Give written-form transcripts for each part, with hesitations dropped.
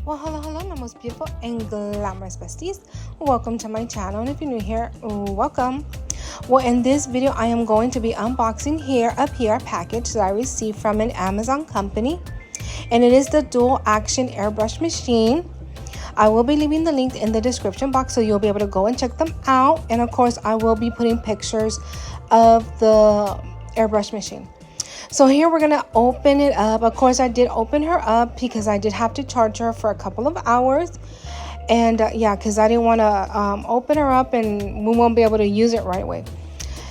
Well, hello, my most beautiful and glamorous besties. Welcome to my channel, and if you're new here, welcome. Well, in this video, I am going to be unboxing a PR package that I received from an Amazon company, and it is the dual action airbrush machine. I will be leaving the link in the description box so you'll be able to go and check them out, and of course, I will be putting pictures of the airbrush machine. So here we're gonna open it up. Of course, I did open her up because I did have to charge her for a couple of hours, and yeah, because I didn't want to open her up and we won't be able to use it right away.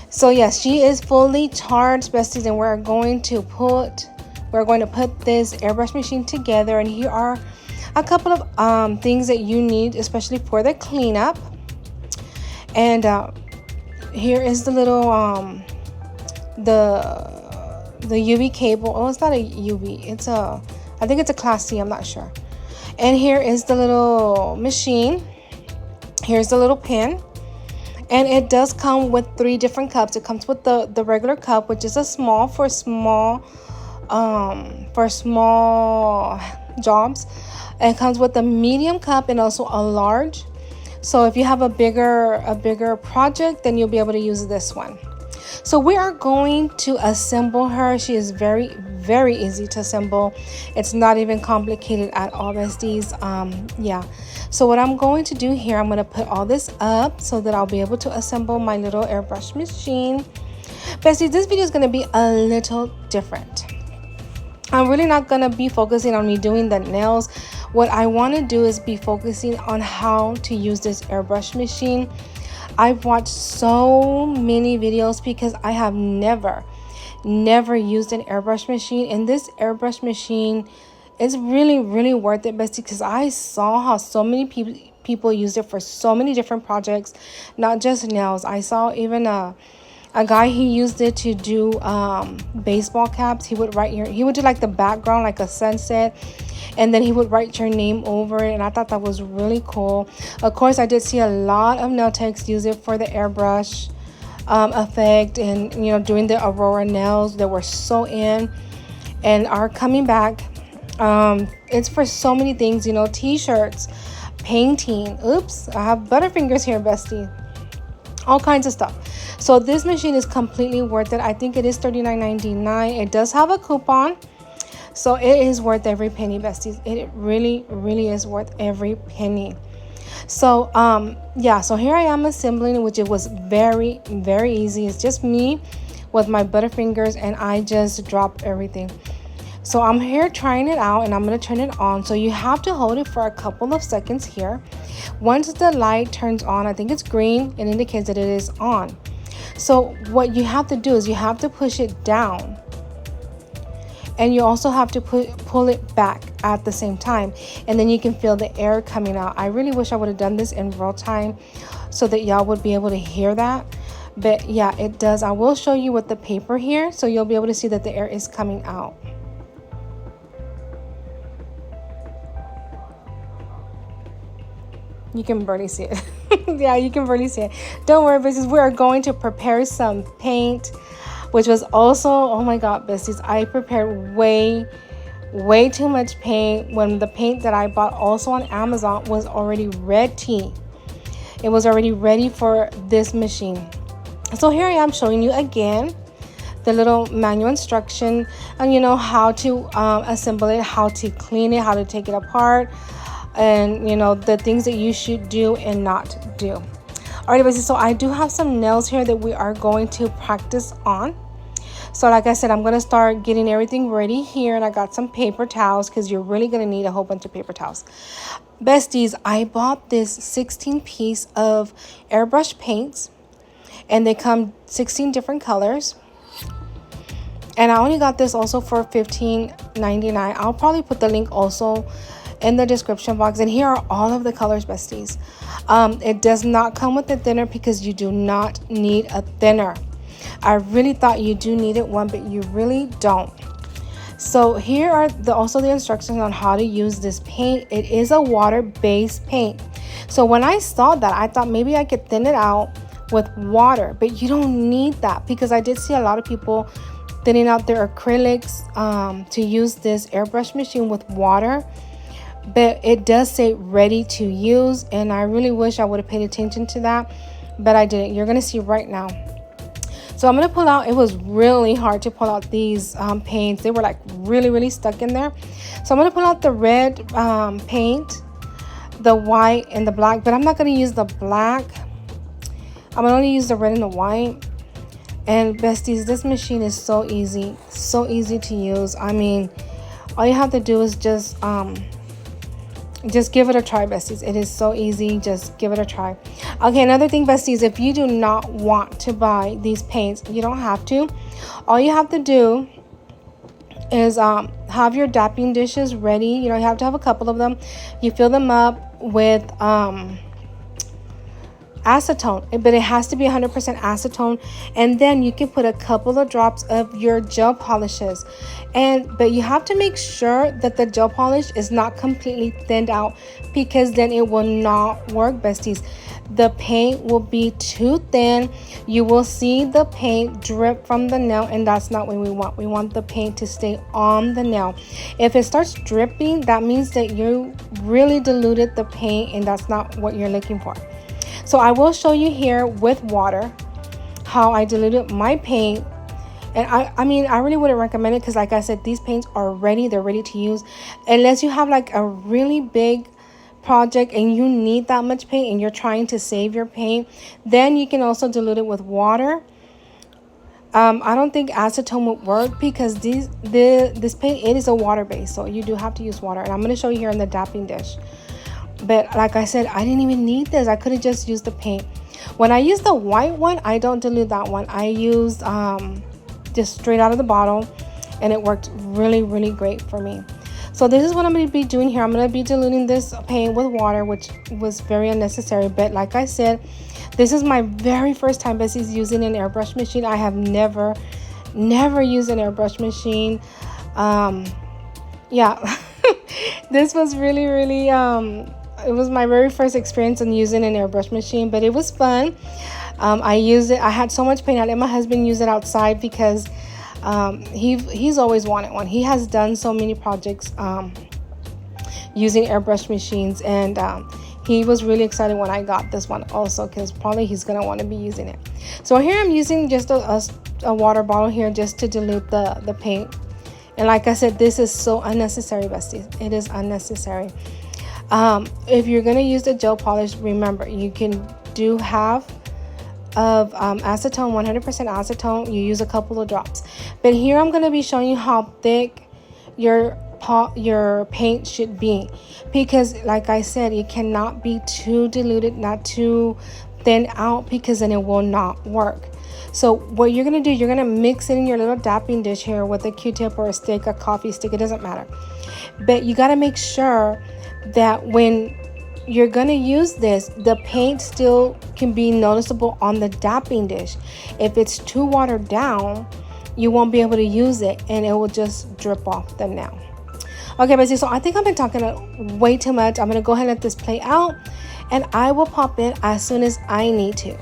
So yes, she is fully charged, besties, and we're going to put this airbrush machine together. And here are a couple of things that you need, especially for the cleanup. And here is the little the UV cable. Oh, it's not a UV, I think it's a class C, I'm not sure. And here is the little machine. Here's the little pin, and it does come with 3 different cups. It comes with the regular cup, which is a small for small jobs. It comes with a medium cup and also a large. So if you have a bigger project, then you'll be able to use this one. So we are going to assemble her. She is very, very easy to assemble. It's not even complicated at all, besties. Yeah. So what I'm going to do here, I'm going to put all this up so that I'll be able to assemble my little airbrush machine. Besties, this video is going to be a little different. I'm really not going to be focusing on me doing the nails. What I want to do is be focusing on how to use this airbrush machine. I've watched so many videos because I have never used an airbrush machine, and this airbrush machine is really worth it, bestie, because I saw how so many people use it for so many different projects, not just nails. I saw even a guy, he used it to do baseball caps. He would do like the background, like a sunset, and then he would write your name over it, and I thought that was really cool. Of course, I did see a lot of nail techs use it for the airbrush effect, and doing the Aurora nails that were so in and are coming back. It's for so many things, t-shirts, painting. Oops, I have butterfingers here, bestie. All kinds of stuff. So this machine is completely worth it. I think it is $39.99. It does have a coupon, so it is worth every penny, besties. It really is worth every penny. So yeah, so here I am assembling, which it was very easy. It's just me with my butterfingers, and I just dropped everything. So I'm here trying it out, and I'm going to turn it on. So you have to hold it for a couple of seconds here. Once the light turns on, I think it's green, it indicates that it is on. So what you have to do is you have to push it down, and you also have to pull it back at the same time, and then you can feel the air coming out. I really wish I would have done this in real time so that y'all would be able to hear that. But yeah, it does. I will show you with the paper here, so you'll be able to see that the air is coming out. You can barely see it. Yeah, you can barely see it. Don't worry, besties. We are going to prepare some paint, which was also, oh my God, besties, I prepared way too much paint when the paint that I bought also on Amazon was already ready. It was already ready for this machine. So here I am showing you again the little manual instruction and how to assemble it, how to clean it, how to take it apart, and the things that you should do and not do. Alright, besties, so I do have some nails here that we are going to practice on. So like I said, I'm going to start getting everything ready here, and I got some paper towels because you're really going to need a whole bunch of paper towels. Besties, I bought this 16-piece of airbrush paints, and they come 16 different colors. And I only got this also for $15.99. I'll probably put the link also in the description box. And here are all of the colors, besties. It does not come with a thinner because you do not need a thinner. I really thought you do need it one, but you really don't. So here are also the instructions on how to use this paint. It is a water-based paint. So when I saw that, I thought maybe I could thin it out with water, but you don't need that, because I did see a lot of people thinning out their acrylics to use this airbrush machine with water. but it does say ready to use, and I really wish I would have paid attention to that, but I didn't. You're gonna see right now. So I'm gonna pull out. It was really hard to pull out these paints. They were like really stuck in there. So I'm gonna pull out the red paint, the white, and the black, but I'm not gonna use the black. I'm gonna only use the red and the white. And besties, this machine is so easy to use. I mean, all you have to do is just give it a try, besties. It is so easy. Just give it a try. Okay, another thing, besties, if you do not want to buy these paints, you don't have to. All you have to do is have your dapping dishes ready. You know, you have to have a couple of them. You fill them up with acetone, but it has to be 100% acetone, and then you can put a couple of drops of your gel polishes, but you have to make sure that the gel polish is not completely thinned out, because then it will not work, besties. The paint will be too thin. You will see the paint drip from the nail, and that's not what we want. We want the paint to stay on the nail. If it starts dripping, that means that you really diluted the paint, and that's not what you're looking for. So I will show you here with water how I diluted my paint. And I mean, I really wouldn't recommend it, because like I said, these paints are ready. They're ready to use. Unless you have like a really big project and you need that much paint and you're trying to save your paint, then you can also dilute it with water. I don't think acetone would work, because this paint, it is a water base, so you do have to use water. And I'm going to show you here in the dapping dish. But like I said, I didn't even need this. I could have just used the paint. When I use the white one, I don't dilute that one. I used just straight out of the bottle, and it worked really great for me. So this is what I'm going to be doing here. I'm going to be diluting this paint with water, which was very unnecessary. But like I said, this is my very first time using an airbrush machine. I have never used an airbrush machine. Yeah, this was really it was my very first experience in using an airbrush machine, but it was fun. I used it. I had so much paint. I let my husband use it outside, because he's always wanted one. He has done so many projects using airbrush machines, and he was really excited when I got this one also, because probably he's gonna want to be using it. So here I'm using just a water bottle here just to dilute the paint. And like I said, this is so unnecessary, besties. It is unnecessary. If you're going to use the gel polish, remember, you can do half of acetone, 100% acetone. You use a couple of drops. But here I'm going to be showing you how thick your paint should be, because like I said, it cannot be too diluted, not too thin out, because then it will not work. So what you're going to do, you're going to mix it in your little dapping dish here with a Q-tip or a stick, a coffee stick, it doesn't matter. But you got to make sure that when you're going to use this, the paint still can be noticeable on the dapping dish. If it's too watered down, you won't be able to use it, and it will just drip off the nail. Okay, besties, so I think I've been talking way too much. I'm going to go ahead and let this play out, and I will pop in as soon as I need to.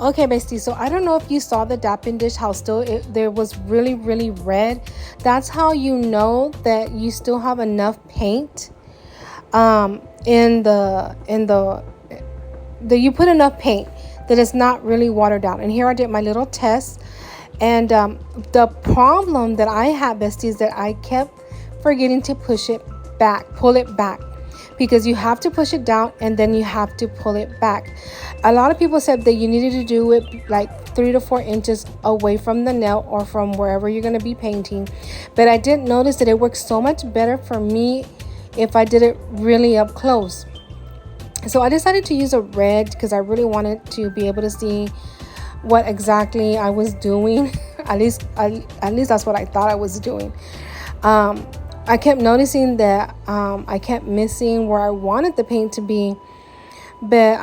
Okay, bestie, so I don't know if you saw the dapping dish, how still there was really, really red. That's how you know that you still have enough paint in the you put enough paint that it's not really watered down. And here I did my little test. And the problem that I had, bestie, is that I kept forgetting to pull it back, because you have to push it down and then you have to pull it back. A lot of people said that you needed to do it like 3 to 4 inches away from the nail or from wherever you're going to be painting. But I did notice that it works so much better for me if I did it really up close. So I decided to use a red because I really wanted to be able to see what exactly I was doing. at least that's what I thought I was doing. I kept noticing that I kept missing where I wanted the paint to be. But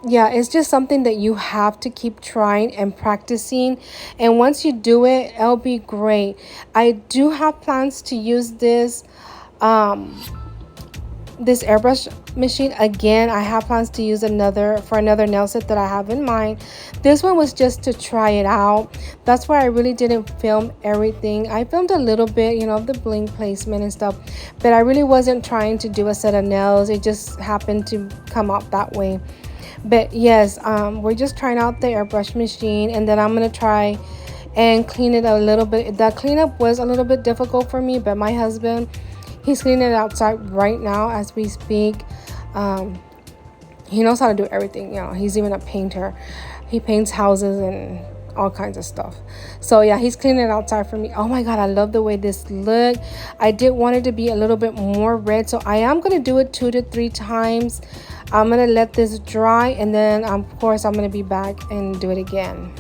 yeah, it's just something that you have to keep trying and practicing. And once you do it, it'll be great. I do have plans to use this airbrush machine again. I have plans to use another nail set that I have in mind. This one was just to try it out. That's why I really didn't film everything. I filmed a little bit, of the bling placement and stuff, but I really wasn't trying to do a set of nails. It just happened to come out that way. But yes, we're just trying out the airbrush machine, and then I'm gonna try and clean it a little bit. The cleanup was a little bit difficult for me, but my husband, he's cleaning it outside right now as we speak. He knows how to do everything. He's even a painter. He paints houses and all kinds of stuff. So yeah, he's cleaning it outside for me. Oh my God, I love the way this looked. I did want it to be a little bit more red, so I am going to do it 2 to 3 times. I'm going to let this dry, and then of course I'm going to be back and do it again.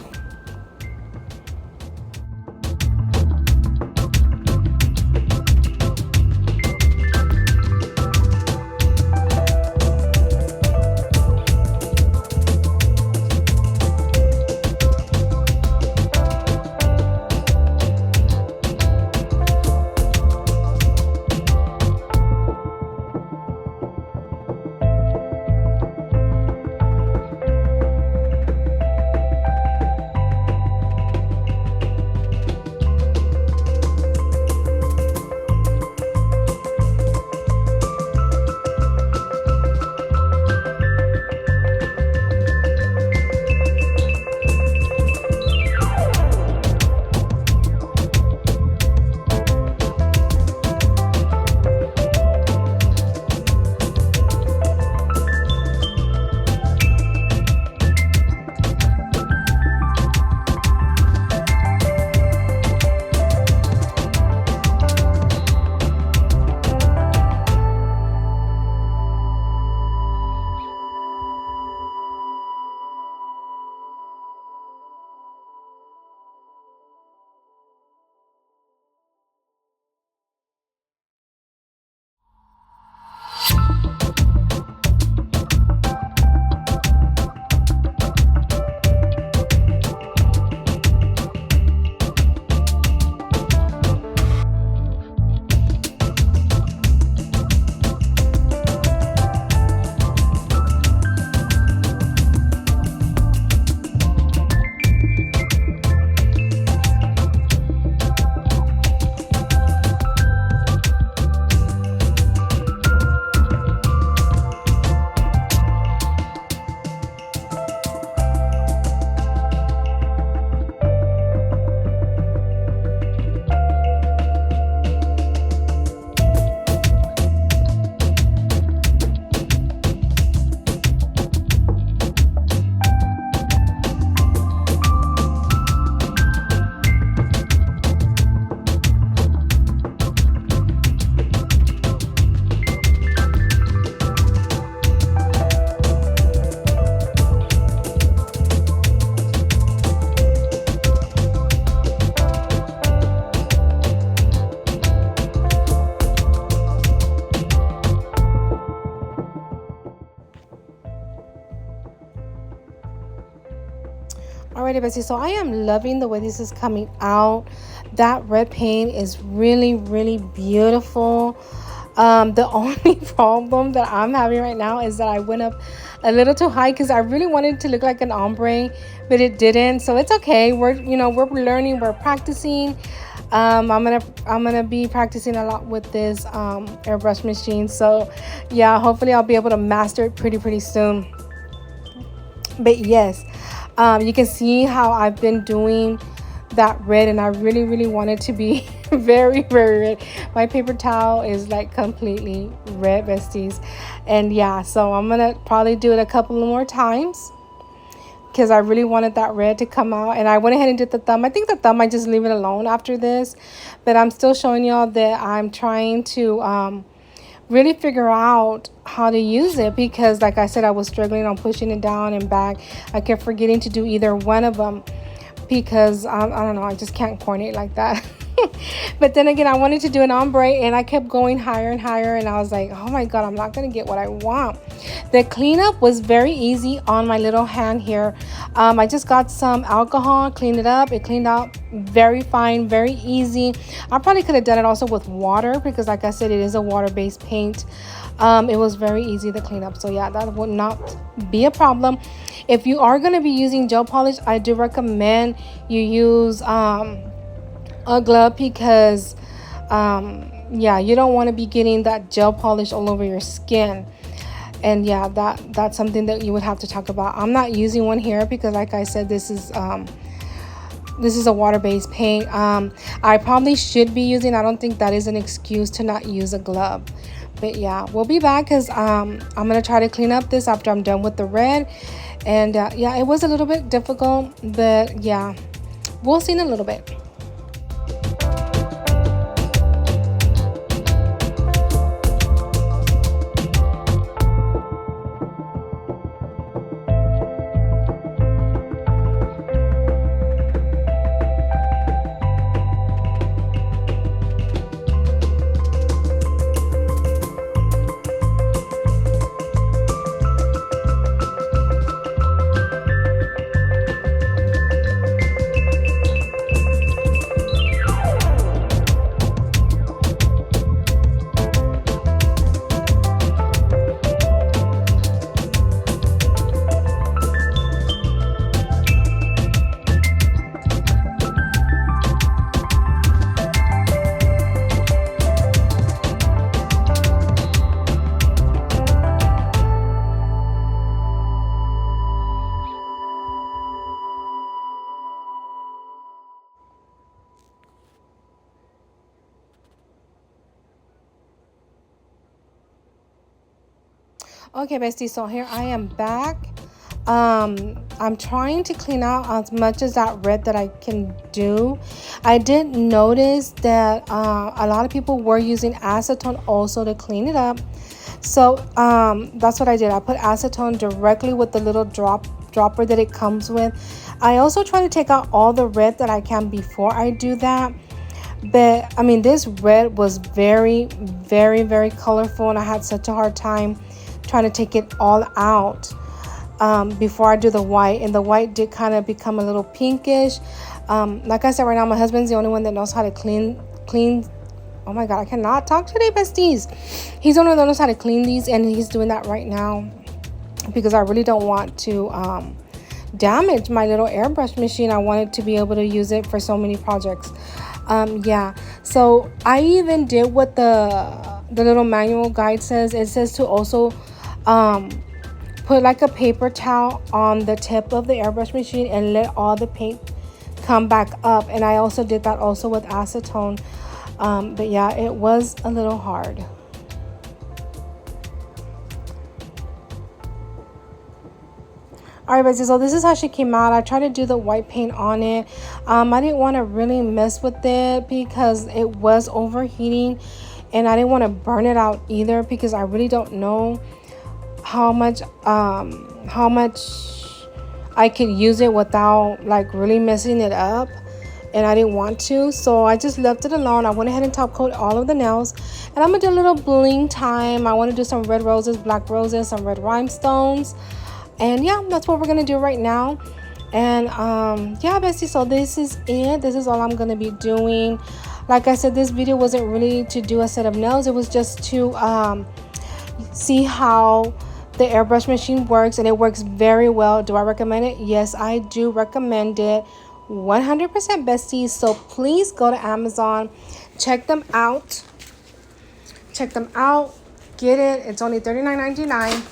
Alrighty, Bessie, so I am loving the way this is coming out. That red paint is really, really beautiful. The only problem that I'm having right now is that I went up a little too high because I really wanted it to look like an ombre, but it didn't. So it's okay. We're learning, we're practicing. I'm gonna be practicing a lot with this airbrush machine. So yeah, hopefully I'll be able to master it pretty soon. But yes, you can see how I've been doing that red, and I really want it to be very red. My paper towel is like completely red, besties. And yeah, so I'm gonna probably do it a couple more times because I really wanted that red to come out. And I went ahead and did the thumb. I think the thumb I just leave it alone after this, but I'm still showing y'all that I'm trying to really figure out how to use it, because like I said, I was struggling on pushing it down and back. I kept forgetting to do either one of them because I don't know, I just can't coordinate like that. But then again, I wanted to do an ombre and I kept going higher and higher, and I was like, oh my god, I'm not gonna get what I want. The cleanup was very easy on my little hand here. I just got some alcohol, cleaned it up. It cleaned out very fine, very easy. I probably could have done it also with water because like I said, it is a water-based paint. It was very easy to clean up. So yeah, that would not be a problem. If you are going to be using gel polish, I do recommend you use a glove because yeah, you don't want to be getting that gel polish all over your skin. And yeah, that's something that you would have to talk about. I'm not using one here because like I said, this is a water-based paint. I probably should be using, I don't think that is an excuse to not use a glove. But yeah, we'll be back because I'm gonna try to clean up this after I'm done with the red. And yeah, it was a little bit difficult, but yeah, we'll see in a little bit. Okay, bestie, so here I am back. I'm trying to clean out as much as that red that I can do. I did notice that a lot of people were using acetone also to clean it up. So that's what I did. I put acetone directly with the little dropper that it comes with. I also try to take out all the red that I can before I do that. But I mean, this red was very colorful, and I had such a hard time trying to take it all out before I do the white. And the white did kind of become a little pinkish. Like I said, right now my husband's the only one that knows how to clean. Oh my god, I cannot talk today, besties. He's the only one that knows how to clean these, and he's doing that right now because I really don't want to damage my little airbrush machine. I wanted to be able to use it for so many projects. Yeah, so I even did what the little manual guide says. It says to also put like a paper towel on the tip of the airbrush machine and let all the paint come back up. And I also did that also with acetone. But yeah, it was a little hard. Alright, guys, so this is how she came out. I tried to do the white paint on it. I didn't want to really mess with it because it was overheating, and I didn't want to burn it out either because I really don't know how much I could use it without like really messing it up, and I didn't want to, so I just left it alone. I went ahead and top coat all of the nails, and I'm gonna do a little bling time. I want to do some red roses, black roses, some red rhinestones. And yeah, that's what we're gonna do right now. And yeah, bestie, so this is it. This is all I'm gonna be doing. Like I said, this video wasn't really to do a set of nails. It was just to see how the airbrush machine works, and it works very well. Do I recommend it? Yes, I do recommend it 100%, besties. So please go to Amazon, check them out, get it. It's only $39.99,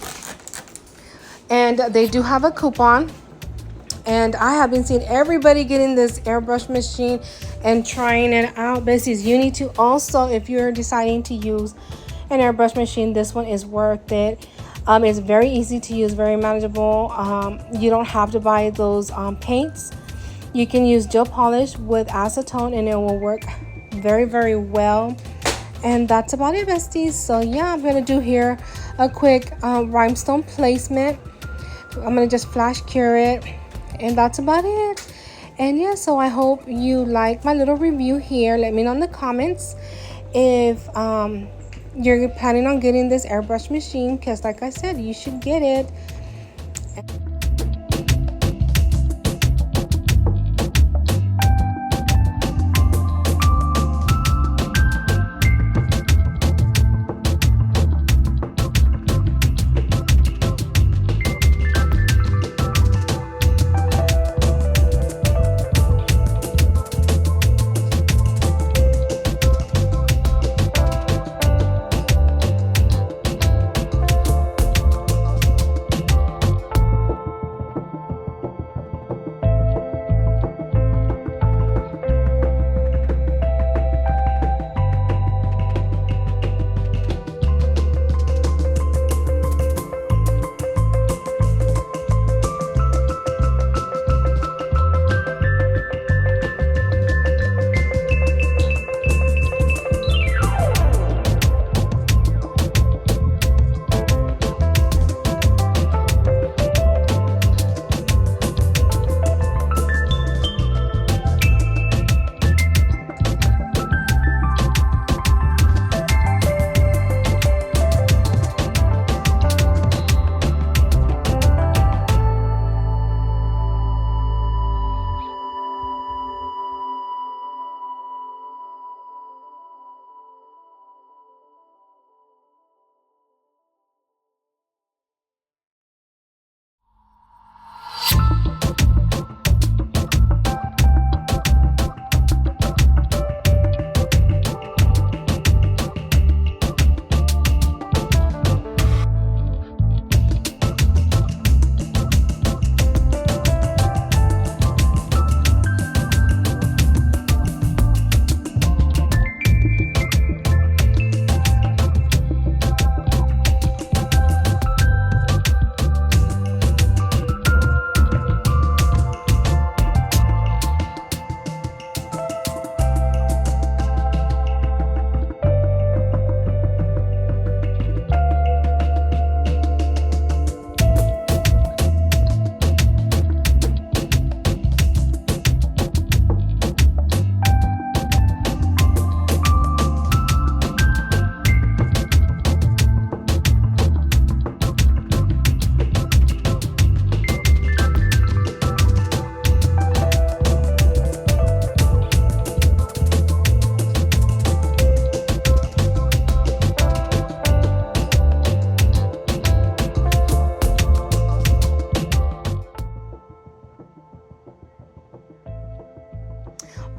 and they do have a coupon. And I have been seeing everybody getting this airbrush machine and trying it out. Besties, you need to also, if you're deciding to use an airbrush machine, this one is worth it. It's very easy to use, very manageable. You don't have to buy those paints. You can use gel polish with acetone and it will work very, very well. And that's about it, besties. So yeah, I'm gonna do here a quick rhinestone placement. I'm gonna just flash cure it, and that's about it. And yeah, so I hope you like my little review here. Let me know in the comments if you're planning on getting this airbrush machine, because like I said, you should get it.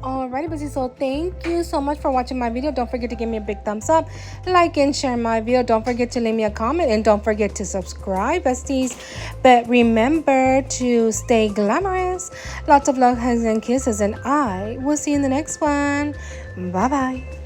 Alrighty, busy. So thank you so much for watching my video. Don't forget to give me a big thumbs up, like and share my video. Don't forget to leave me a comment, and don't forget to subscribe, besties. But remember to stay glamorous. Lots of love, hugs, and kisses, and I will see you in the next one. Bye bye.